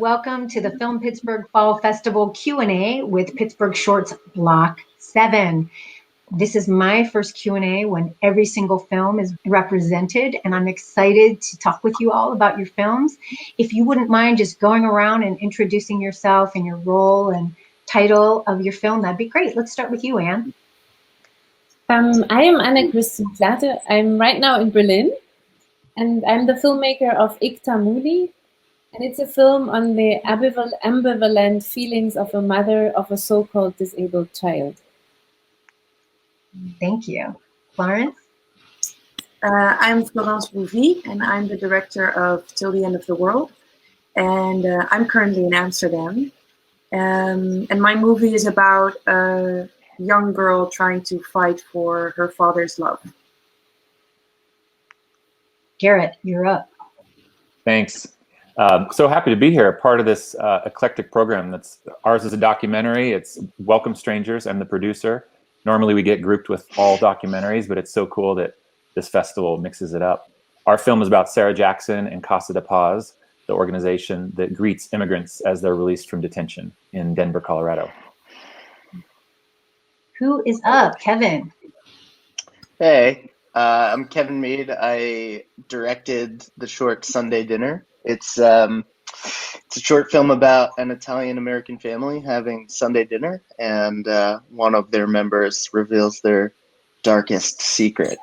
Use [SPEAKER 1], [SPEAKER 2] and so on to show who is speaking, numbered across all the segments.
[SPEAKER 1] Welcome to the Film Pittsburgh Fall Festival Q&A with Pittsburgh Shorts Block 7. This is my first Q&A when every single film is represented, and I'm excited to talk with you all about your films. If you wouldn't mind just going around and introducing yourself and your role and title of your film, that'd be great. Let's start with you, Anne.
[SPEAKER 2] I am Anne-Christin. I'm right now in Berlin, and I'm the filmmaker of Ikta Moody, and it's a film on the ambivalent feelings of a mother of a so-called disabled child.
[SPEAKER 1] Thank you. Florence?
[SPEAKER 3] I'm Florence Bouvy, and I'm the director of Till the End of the World, and I'm currently in Amsterdam. And my movie is about a young girl trying to fight for her father's love.
[SPEAKER 1] Garret, you're up.
[SPEAKER 4] Thanks. So happy to be here, part of this eclectic program. Ours is a documentary. It's Welcome Strangers. I'm the producer. Normally we get grouped with all documentaries, but it's so cool that this festival mixes it up. Our film is about Sarah Jackson and Casa de Paz, the organization that greets immigrants as they're released from detention in Denver, Colorado.
[SPEAKER 1] Who is up? Kevin.
[SPEAKER 5] Hey, I'm Kevin Mead. I directed the short Sunday Dinner. It's a short film about an Italian-American family having Sunday dinner, and one of their members reveals their darkest secret.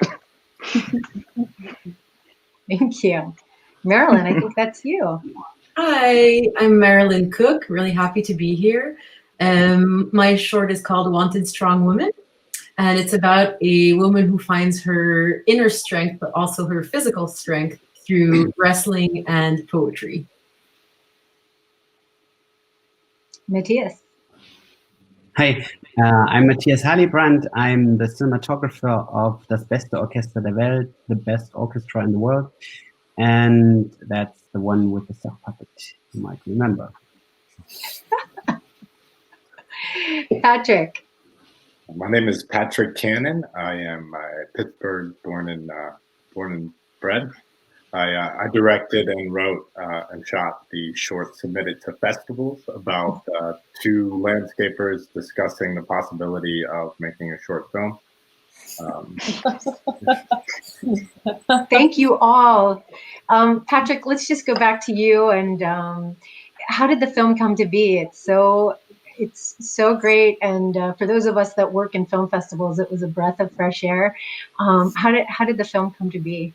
[SPEAKER 1] Thank you. Marilyn, I think that's you.
[SPEAKER 6] Hi, I'm Marilyn Cooke. Really happy to be here. My short is called Wanted Strong Woman, and it's about a woman who finds her inner strength, but also her physical strength through wrestling and poetry.
[SPEAKER 1] Matthias.
[SPEAKER 7] Hi, I'm Matthias Halibrand. I'm the cinematographer of Das Beste Orchester der Welt, the best orchestra in the world. And that's the one with the sock puppet, you might remember.
[SPEAKER 1] Patrick.
[SPEAKER 8] My name is Patrick Cannon. I am Pittsburgh born and bred. I directed and wrote and shot the short submitted to festivals about two landscapers discussing the possibility of making a short film.
[SPEAKER 1] Thank you all. Patrick, let's just go back to you. And how did the film come to be? It's so great. And for those of us that work in film festivals, it was a breath of fresh air. How did the film come to be?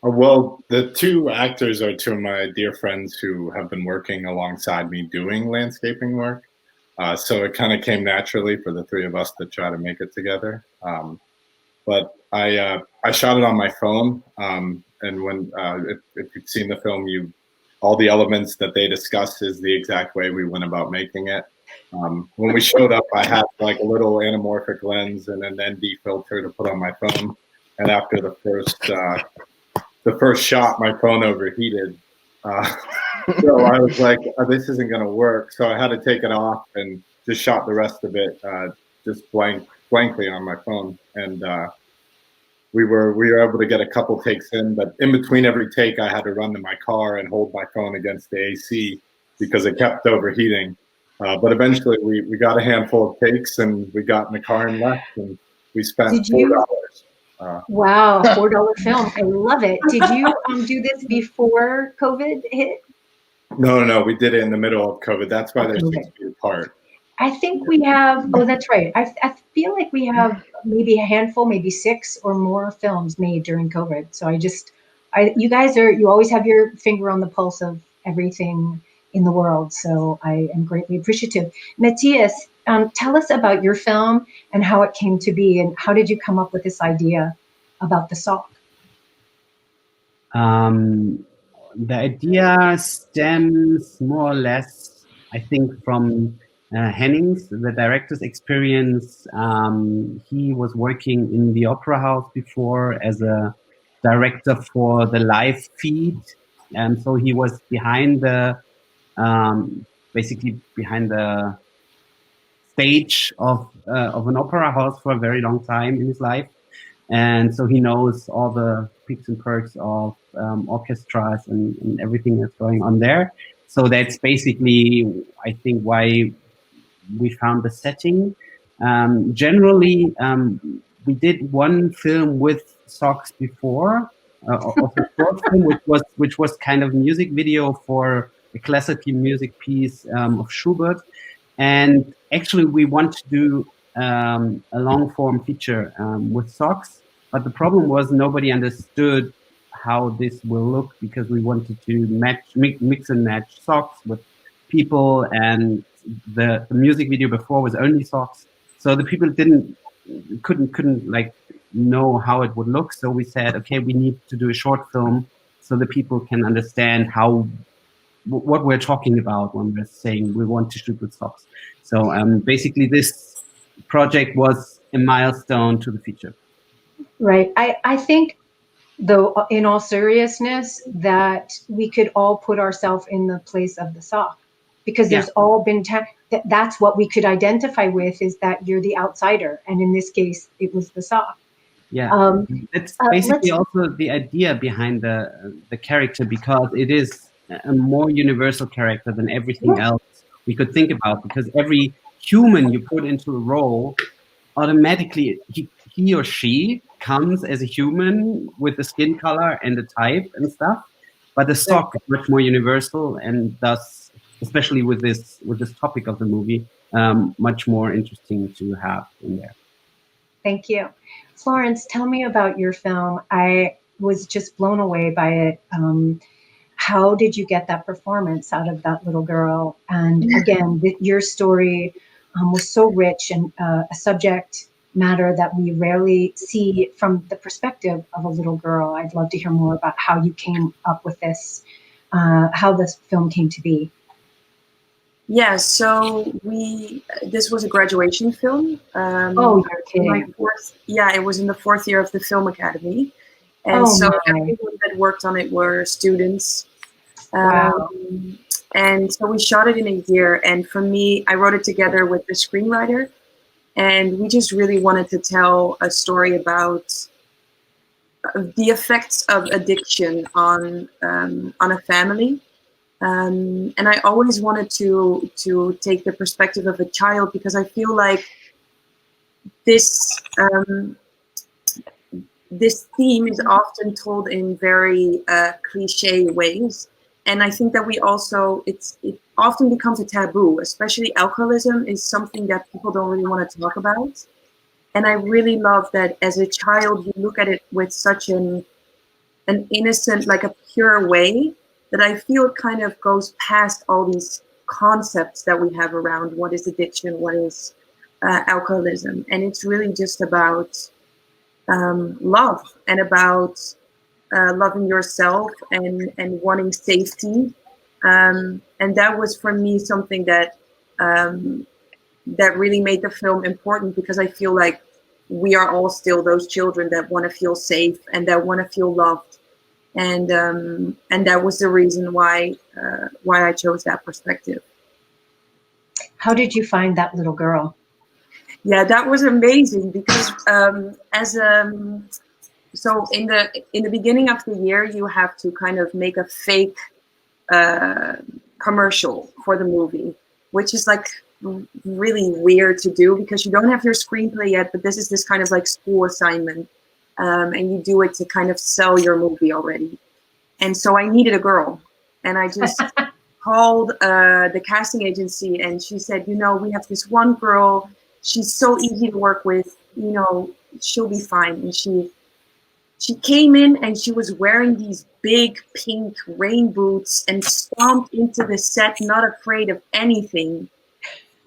[SPEAKER 8] Well, the two actors are two of my dear friends who have been working alongside me doing landscaping work. So it kind of came naturally for the three of us to try to make it together. But I shot it on my phone. And when if you've seen the film, all the elements that they discuss is the exact way we went about making it. When we showed up, I had like a little anamorphic lens and an ND filter to put on my phone. And after the first shot, my phone overheated. So I was like, this isn't going to work. So I had to take it off and just shot the rest of it just blankly on my phone. And we were able to get a couple takes in, but in between every take, I had to run to my car and hold my phone against the AC because it kept overheating. But eventually we got a handful of takes and we got in the car and left, and we spent $4.
[SPEAKER 1] Wow, $4 film. I love it. Did you do this before COVID hit?
[SPEAKER 8] No, we did it in the middle of COVID. That's why they're 6 feet apart.
[SPEAKER 1] I think we have, oh, that's right. I feel like we have maybe a handful, maybe 6 or more films made during COVID. So you always have your finger on the pulse of everything in the world. So I am greatly appreciative. Matthias, tell us about your film and how it came to be, and how did you come up with this idea about the sock?
[SPEAKER 7] The idea stems more or less, I think, from Henning's, the director's experience. He was working in the Opera House before as a director for the live feed, and so he was behind the basically behind the stage of an opera house for a very long time in his life, and so he knows all the peaks and perks of orchestras and everything that's going on there. So that's basically, I think, why we found the setting. Generally, we did one film with socks before, of a short film, which was kind of music video for a classical music piece of Schubert. And actually, we want to do a long form feature with socks, but the problem was nobody understood how this will look, because we wanted to mix and match socks with people, and the music video before was only socks, so the people couldn't like know how it would look. So we said, okay, we need to do a short film so the people can understand what we're talking about when we're saying we want to shoot with socks. So basically, this project was a milestone to the feature.
[SPEAKER 1] Right. I think, though, in all seriousness, that we could all put ourselves in the place of the sock, because there's all been that's what we could identify with, is that you're the outsider, and in this case, it was the sock.
[SPEAKER 7] Yeah, that's basically also the idea behind the character, because it is a more universal character than everything else we could think about. Because every human you put into a role, automatically he or she comes as a human with the skin color and the type and stuff. But the sock is much more universal, and thus, especially with this topic of the movie, much more interesting to have in there.
[SPEAKER 1] Thank you. Florence, tell me about your film. I was just blown away by it. How did you get that performance out of that little girl? And again, your story was so rich, and a subject matter that we rarely see from the perspective of a little girl. I'd love to hear more about how you came up with this, how this film came to be.
[SPEAKER 3] Yeah, so this was a graduation film.
[SPEAKER 1] Oh, you're kidding.
[SPEAKER 3] It was in the 4th year of the Film Academy. And everyone that worked on it were students.
[SPEAKER 1] Wow.
[SPEAKER 3] And so we shot it in a year. And for me, I wrote it together with the screenwriter. And we just really wanted to tell a story about the effects of addiction on a family. And I always wanted to take the perspective of a child, because I feel like this theme is often told in very cliche ways, and I think that we also it often becomes a taboo. Especially alcoholism is something that people don't really want to talk about, and I really love that as a child you look at it with such an innocent, like a pure way, that I feel it kind of goes past all these concepts that we have around what is addiction, what is alcoholism. And it's really just about love, and about loving yourself and wanting safety. And that was, for me, something that that really made the film important, because I feel like we are all still those children that want to feel safe and that want to feel loved. And that was the reason why I chose that perspective.
[SPEAKER 1] How did you find that little girl?
[SPEAKER 3] Yeah, that was amazing, because so in the beginning of the year you have to kind of make a fake commercial for the movie, which is like really weird to do, because you don't have your screenplay yet, but this is this kind of like school assignment. And you do it to kind of sell your movie already. And so I needed a girl, and I just called the casting agency, and she said, we have this one girl, she's so easy to work with, she'll be fine. And she came in, and she was wearing these big pink rain boots and stomped into the set, not afraid of anything.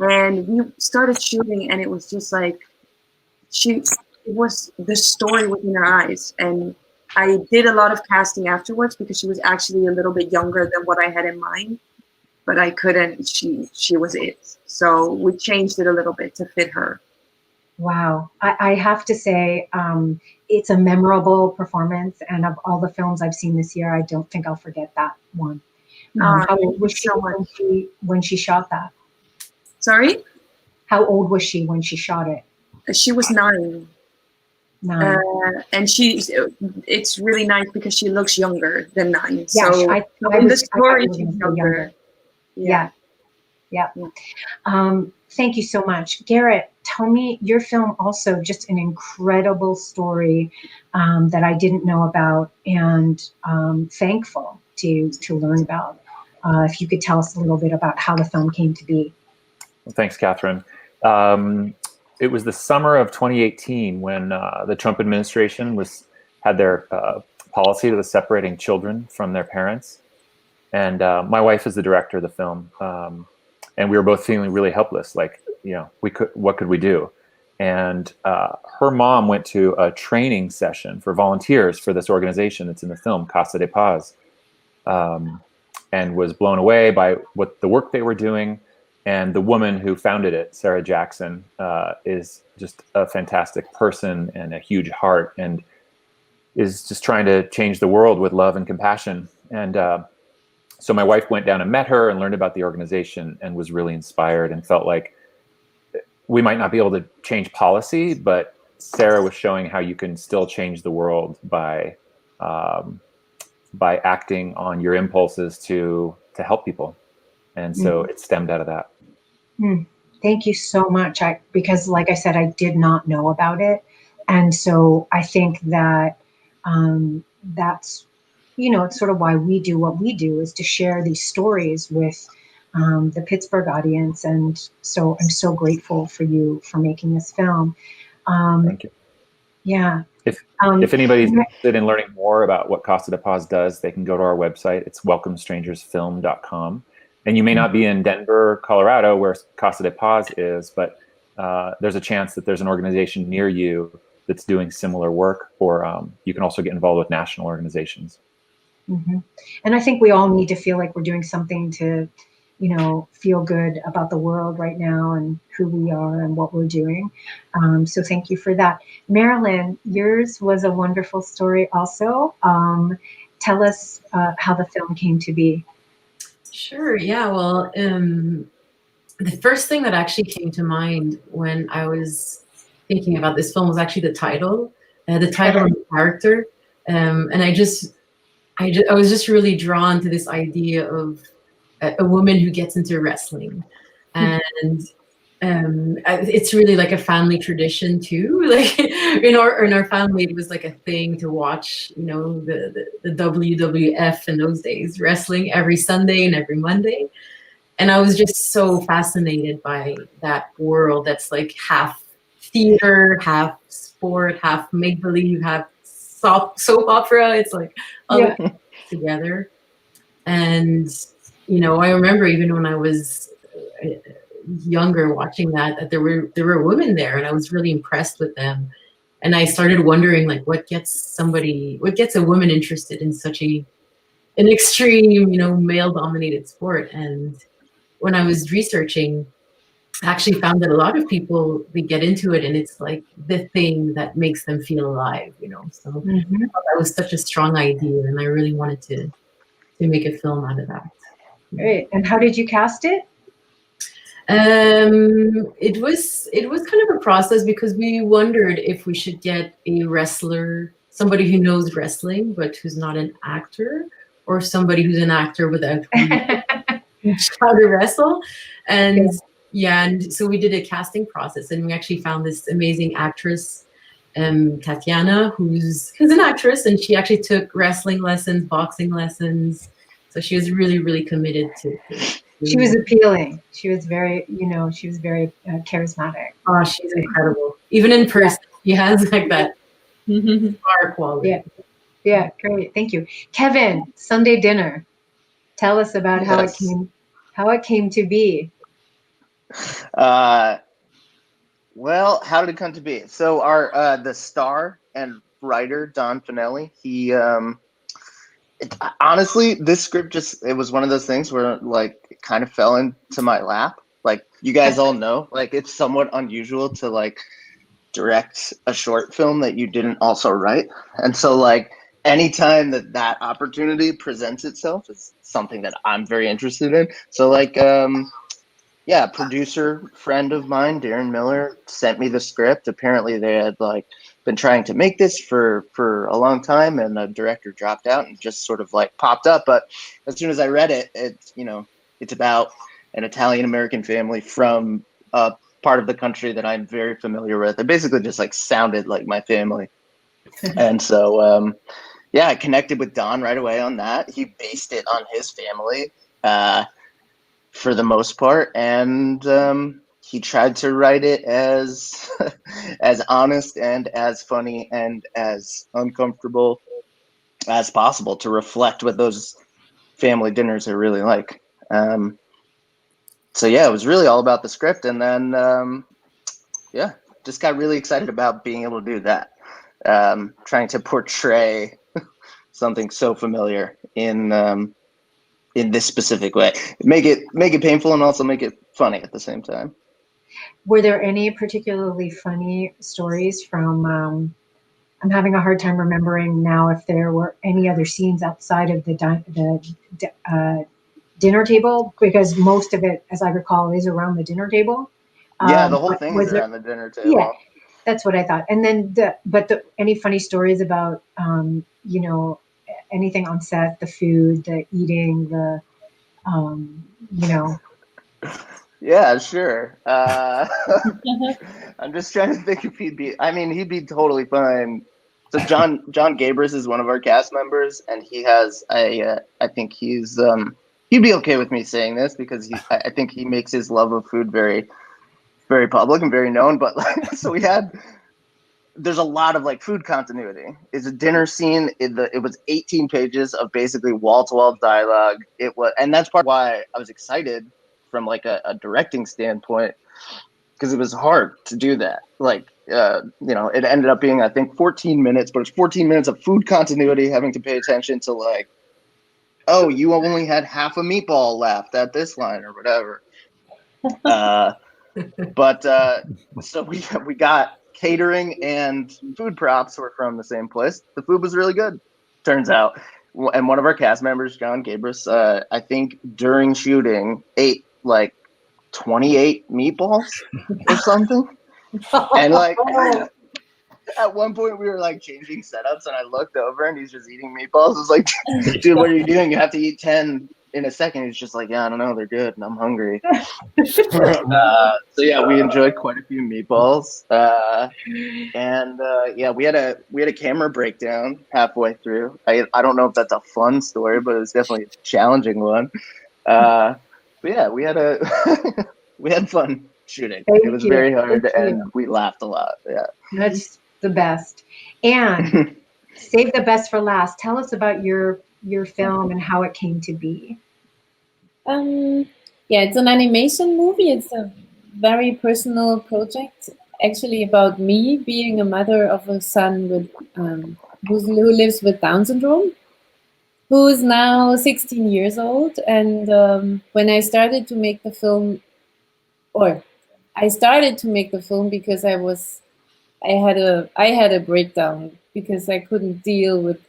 [SPEAKER 3] And we started shooting, and it was just like, it was the story within her eyes. And I did a lot of casting afterwards, because she was actually a little bit younger than what I had in mind, but I couldn't, she was it. So we changed it a little bit to fit her.
[SPEAKER 1] Wow. I have to say, it's a memorable performance, and of all the films I've seen this year, I don't think I'll forget that one. How old was she when she shot that?
[SPEAKER 3] Sorry?
[SPEAKER 1] How old was she when she shot it?
[SPEAKER 3] She was 9. And it's really nice, because she looks younger than 9.
[SPEAKER 1] Yeah,
[SPEAKER 3] so in the story she's younger.
[SPEAKER 1] Yeah. Thank you so much. Garret, tell me, your film also just an incredible story that I didn't know about, and thankful to learn about. If you could tell us a little bit about how the film came to be.
[SPEAKER 4] Well, thanks, Catherine. It was the summer of 2018 when the Trump administration had their policy that was separating children from their parents. And my wife is the director of the film. And we were both feeling really helpless. Like, what could we do? And her mom went to a training session for volunteers for this organization that's in the film, Casa de Paz, and was blown away by the work they were doing. And the woman who founded it, Sarah Jackson, is just a fantastic person and a huge heart, and is just trying to change the world with love and compassion. And so my wife went down and met her and learned about the organization and was really inspired and felt like we might not be able to change policy, but Sarah was showing how you can still change the world by acting on your impulses to help people. And so it stemmed out of that.
[SPEAKER 1] Thank you so much. Because like I said, I did not know about it. And so I think that that's, it's sort of why we do what we do, is to share these stories with the Pittsburgh audience. And so I'm so grateful for you for making this film.
[SPEAKER 4] Thank you.
[SPEAKER 1] Yeah.
[SPEAKER 4] If anybody's interested in learning more about what Casa de Paz does, they can go to our website. It's welcomestrangersfilm.com. And you may not be in Denver, Colorado, where Casa de Paz is, but there's a chance that there's an organization near you that's doing similar work, or you can also get involved with national organizations.
[SPEAKER 1] And I think we all need to feel like we're doing something to, feel good about the world right now and who we are and what we're doing. So thank you for that. Marilyn, yours was a wonderful story also. Tell us how the film came to be.
[SPEAKER 6] Sure. Yeah. Well, the first thing that actually came to mind when I was thinking about this film was actually the title and the character. And I was just really drawn to this idea of a woman who gets into wrestling, and it's really like a family tradition too. Like in our family, it was like a thing to watch, the WWF in those days, wrestling every Sunday and every Monday. And I was just so fascinated by that world that's like half theater, half sport, half make-believe, half soap opera. It's like all together. And, I remember even when I was younger watching that there were women there, and I was really impressed with them. And I started wondering, like, what gets a woman interested in such an extreme, male-dominated sport. And when I was researching, I actually found that a lot of people, they get into it and it's like the thing that makes them feel alive, So that was such a strong idea, and I really wanted to make a film out of that.
[SPEAKER 1] Great. And how did you cast it?
[SPEAKER 6] It was kind of a process, because we wondered if we should get a wrestler, somebody who knows wrestling but who's not an actor, or somebody who's an actor without how to wrestle. And and so we did a casting process, and we actually found this amazing actress, Tatiana, who's an actress, and she actually took wrestling lessons, boxing lessons. So she was really, really committed to.
[SPEAKER 1] She was appealing. She was very, charismatic.
[SPEAKER 6] Oh, she's incredible. Even in person, she has like that star quality.
[SPEAKER 1] Yeah, great. Thank you. Kevin, Sunday dinner. Tell us about how it came to be.
[SPEAKER 5] Well, how did it come to be? So our the star and writer Don Finelli, he honestly, this script it was one of those things where like it kind of fell into my lap. Like you guys all know, like it's somewhat unusual to like direct a short film that you didn't also write, and so like anytime that opportunity presents itself is something that I'm very interested in. So like producer friend of mine, Darren Miller, sent me the script. Apparently they had like been trying to make this for a long time, and the director dropped out and just sort of like popped up. But as soon as I read it, It's about an Italian American family from a part of the country that I'm very familiar with. It basically just like sounded like my family. And so, yeah, I connected with Don right away on that. He based it on his family for the most part. And he tried to write it as as honest and as funny and as uncomfortable as possible to reflect what those family dinners are really like. So yeah, it was really all about the script, and then yeah, just got really excited about being able to do that, trying to portray something so familiar in this specific way, make it painful and also make it funny at the same time.
[SPEAKER 1] Were there any particularly funny stories from? I'm having a hard time remembering now if there were any other scenes outside of the dinner table, because most of it, as I recall, is around the dinner table.
[SPEAKER 5] Yeah, the whole thing is around the dinner table.
[SPEAKER 1] Yeah, that's what I thought. And then, any funny stories about, you know, anything on set, the food, the eating, the, you know.
[SPEAKER 5] Yeah, sure. I'm just trying to think if he'd be totally fine. So John Gabris is one of our cast members, and he has I think he'd be okay with me saying this because I think he makes his love of food very, very public and very known. But like, so there's a lot of like food continuity. It's a dinner scene. It was 18 pages of basically wall-to-wall dialogue. And that's part of why I was excited from like a directing standpoint, because it was hard to do that. Like, you know, it ended up being, I think, 14 minutes, but it's 14 minutes of food continuity, having to pay attention to like, oh, you only had half a meatball left at this line or whatever. But so we got catering and food props were from the same place. The food was really good, turns out. And one of our cast members, John Gabris, I think during shooting ate like 28 meatballs or something. And like at one point we were like changing setups and I looked over and he's just eating meatballs. I was like, dude, what are you doing? You have to eat 10 in a second. He's just like, yeah, I don't know, they're good and I'm hungry. So yeah, we enjoyed quite a few meatballs. Yeah, we had a camera breakdown halfway through. I don't know if that's a fun story, but it was definitely a challenging one. But yeah, we had fun shooting. It was very hard and we laughed a lot. Yeah.
[SPEAKER 1] That's the best. And save the best for last. Tell us about your film and how it came to be.
[SPEAKER 2] Yeah, it's an animation movie. It's a very personal project, actually, about me being a mother of a son with who lives with Down syndrome, who is now 16 years old. And when I started to make the film, because I had a breakdown because I couldn't deal with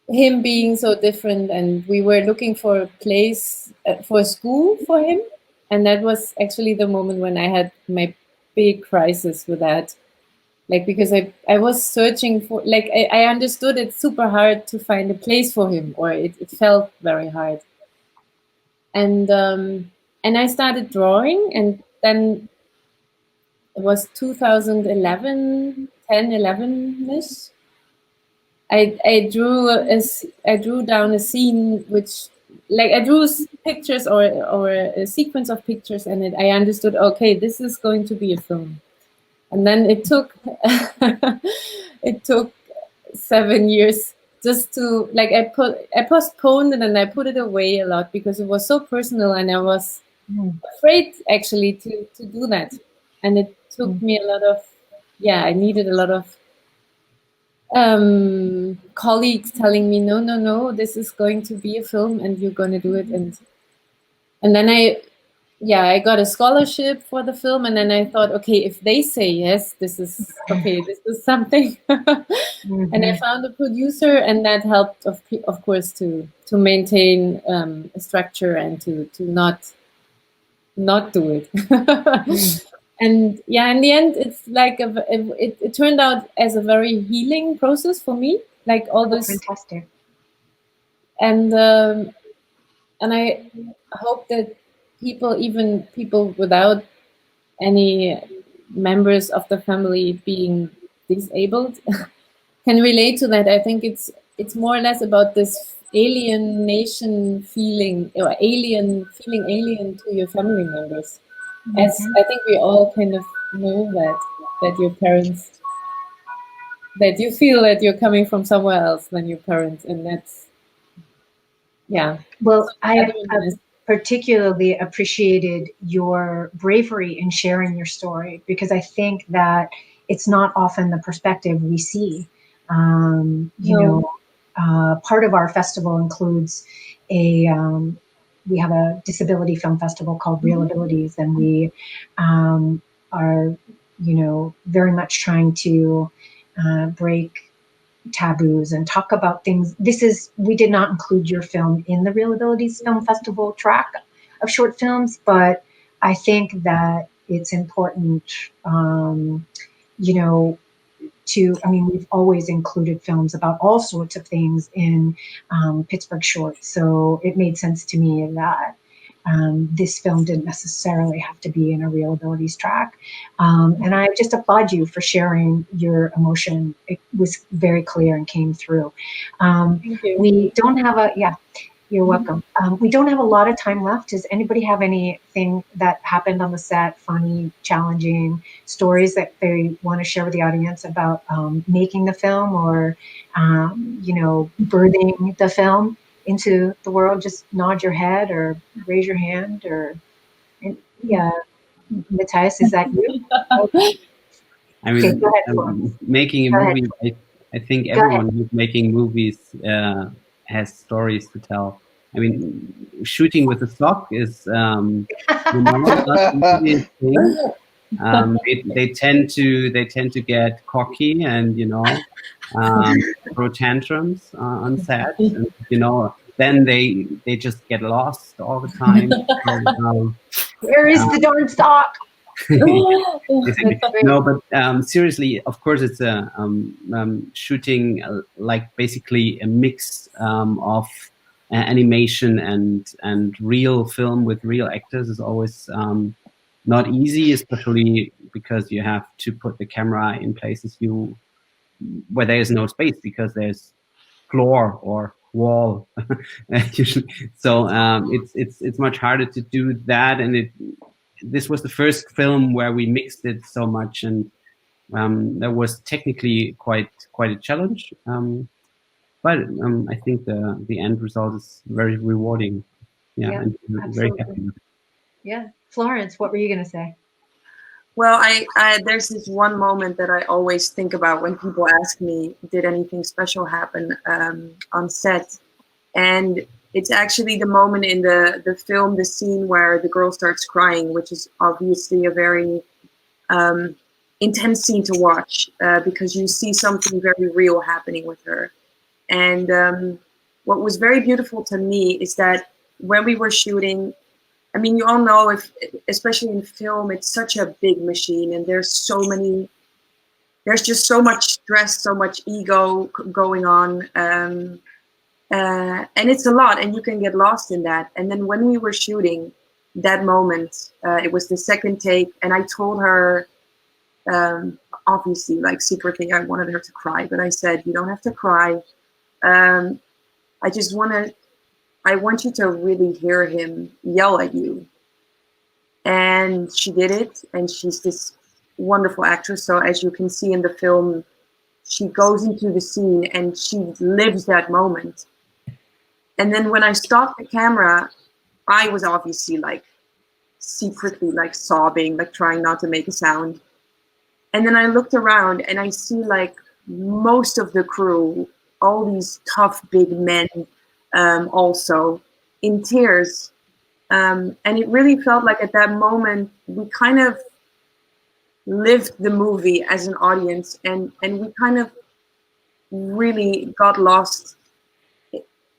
[SPEAKER 2] him being so different, and we were looking for a place for a school for him, and that was actually the moment when I had my big crisis with that, like, because I was searching for, like, I understood it's super hard to find a place for him, or it felt very hard, and I started drawing, and then it was 2011, 10, 11-ish. I drew down a scene which, like, I drew pictures or a sequence of pictures, and I understood, okay, this is going to be a film. And then it took it took 7 years just to, like, I postponed it and I put it away a lot because it was so personal, and I was afraid actually to do that. And it took me a lot of, I needed a lot of colleagues telling me, no, this is going to be a film and you're going to do it. And then I got a scholarship for the film, and then I thought, okay, if they say yes, this is okay, this is something. And I found a producer, and that helped, of course, to maintain a structure and to not do it. And in the end, it's like it turned out as a very healing process for me, like all this.
[SPEAKER 1] Fantastic.
[SPEAKER 2] And and I hope that even people without any members of the family being disabled can relate to that. I think it's more or less about this alienation feeling, or feeling alien to your family members. As I think we all kind of know that your parents, that you feel that you're coming from somewhere else than your parents, and that's, yeah.
[SPEAKER 1] Well, I particularly appreciated your bravery in sharing your story, because I think that it's not often the perspective we see. Part of our festival includes we have a disability film festival called Real Abilities, and we are, very much trying to break taboos and talk about things. We did not include your film in the Real Abilities Film Festival track of short films, but I think that it's important, we've always included films about all sorts of things in Pittsburgh Shorts, so it made sense to me that this film didn't necessarily have to be in a Real Abilities track. And I just applaud you for sharing your emotion. It was very clear and came through.
[SPEAKER 2] Thank you.
[SPEAKER 1] We don't have you're welcome. We don't have a lot of time left. Does anybody have anything that happened on the set, funny, challenging stories that they want to share with the audience about making the film, or, birthing the film into the world? Just nod your head or raise your hand, Matthias, is that you?
[SPEAKER 7] I mean,
[SPEAKER 1] Okay, go ahead, Florence.
[SPEAKER 7] making a
[SPEAKER 1] Go
[SPEAKER 7] movie, I think everyone who's making movies has stories to tell. I mean, shooting with a sock is, not an easy thing. They tend to get cocky and throw tantrums on set, and then they just get lost all the time. So,
[SPEAKER 1] Where is the darn sock?
[SPEAKER 7] No, but seriously, of course, it's a shooting like basically a mix of animation and real film with real actors is always not easy, especially because you have to put the camera in places where there is no space, because there's floor or wall usually. So it's much harder to do that, and this was the first film where we mixed it so much, and that was technically quite a challenge. But I think the end result is very rewarding. Yeah, and very happy.
[SPEAKER 1] Yeah, Florence, what were you going to say?
[SPEAKER 3] Well, I there's this one moment that I always think about when people ask me, did anything special happen on set? And it's actually the moment in the film, the scene where the girl starts crying, which is obviously a very intense scene to watch, because you see something very real happening with her. And what was very beautiful to me is that when we were shooting, I mean, you all know, especially in film, it's such a big machine, and there's just so much stress, so much ego going on. And it's a lot, and you can get lost in that. And then when we were shooting that moment, it was the second take, and I told her, obviously, like secretly, I wanted her to cry, but I said, you don't have to cry. I want you to really hear him yell at you. And she did it, and she's this wonderful actress. So as you can see in the film, she goes into the scene and she lives that moment. And then when I stopped the camera, I was obviously like secretly like sobbing, like trying not to make a sound. And then I looked around and I see like most of the crew, all these tough big men, also in tears. And it really felt like at that moment, we kind of lived the movie as an audience, and we kind of really got lost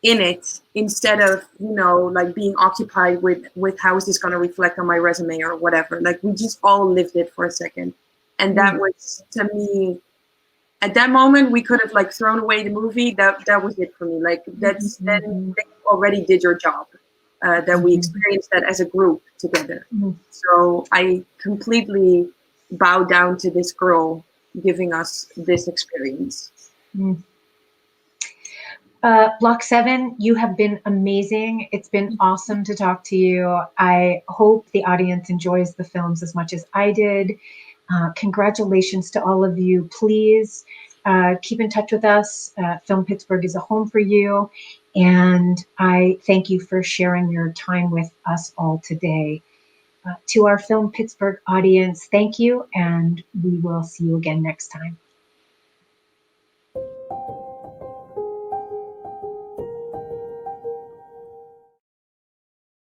[SPEAKER 3] in it, instead of, like being occupied with how is this going to reflect on my resume or whatever. Like we just all lived it for a second. And that was, to me, at that moment, we could have like thrown away the movie. That was it for me. Like then you already did your job. that we experienced that as a group together.
[SPEAKER 1] Mhm.
[SPEAKER 3] So I completely bow down to this girl giving us this experience.
[SPEAKER 1] Block 7, you have been amazing. It's been awesome to talk to you. I hope the audience enjoys the films as much as I did. Congratulations to all of you. Please keep in touch with us. Film Pittsburgh is a home for you. And I thank you for sharing your time with us all today. To our Film Pittsburgh audience, thank you, and we will see you again next time.